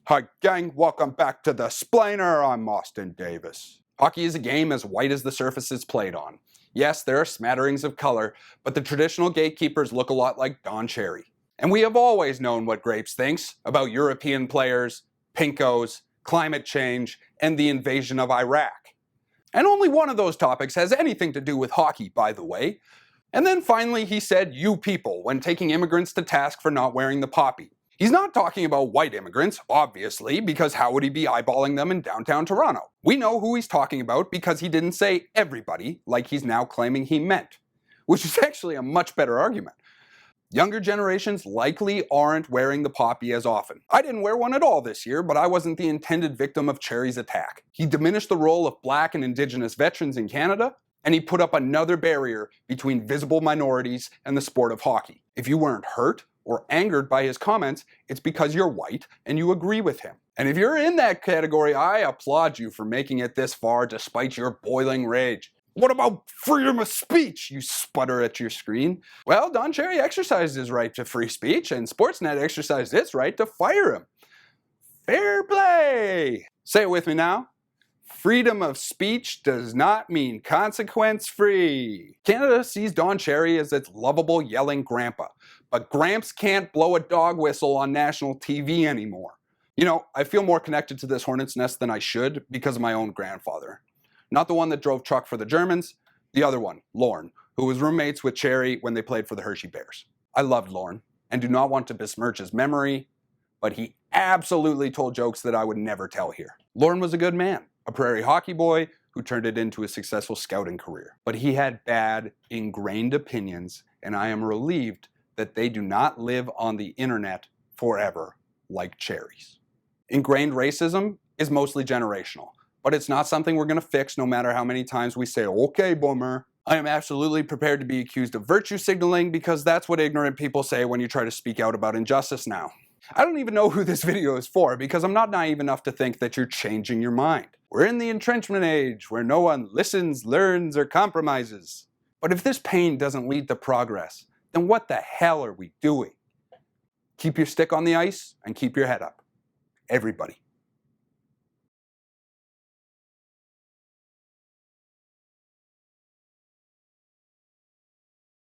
Hi gang, welcome back to the Splainer. I'm Austin Davis. Hockey is a game as white as the surface it's played on. Yes, there are smatterings of color, but the traditional gatekeepers look a lot like Don Cherry. And we have always known what Grapes thinks about European players, pinkos, climate change, and the invasion of Iraq. And only one of those topics has anything to do with hockey, by the way. And then finally he said "you people" when taking immigrants to task for not wearing the poppy. He's not talking about white immigrants, obviously, because how would he be eyeballing them in downtown Toronto? We know who he's talking about because he didn't say everybody like he's now claiming he meant, which is actually a much better argument. Younger generations likely aren't wearing the poppy as often. I didn't wear one at all this year, but I wasn't the intended victim of Cherry's attack. He diminished the role of Black and Indigenous veterans in Canada, and he put up another barrier between visible minorities and the sport of hockey. If you weren't hurt or angered by his comments, it's because you're white and you agree with him. And if you're in that category, I applaud you for making it this far despite your boiling rage. What about freedom of speech, you sputter at your screen? Well, Don Cherry exercised his right to free speech, and Sportsnet exercised its right to fire him. Fair play! Say it with me now. Freedom of speech does not mean consequence-free. Canada sees Don Cherry as its lovable yelling grandpa, but Gramps can't blow a dog whistle on national TV anymore. You know, I feel more connected to this hornet's nest than I should because of my own grandfather. Not the one that drove truck for the Germans, the other one, Lorne, who was roommates with Cherry when they played for the Hershey Bears. I loved Lorne and do not want to besmirch his memory, but he absolutely told jokes that I would never tell here. Lorne was a good man, a prairie hockey boy who turned it into a successful scouting career. But he had bad, ingrained opinions, and I am relieved that they do not live on the internet forever like Cherry's. Ingrained racism is mostly generational, but it's not something we're going to fix no matter how many times we say, "Okay, boomer." I am absolutely prepared to be accused of virtue signaling because that's what ignorant people say when you try to speak out about injustice now. I don't even know who this video is for because I'm not naive enough to think that you're changing your mind. We're in the entrenchment age where no one listens, learns, or compromises. But if this pain doesn't lead to progress, then what the hell are we doing? Keep your stick on the ice and keep your head up. Everybody.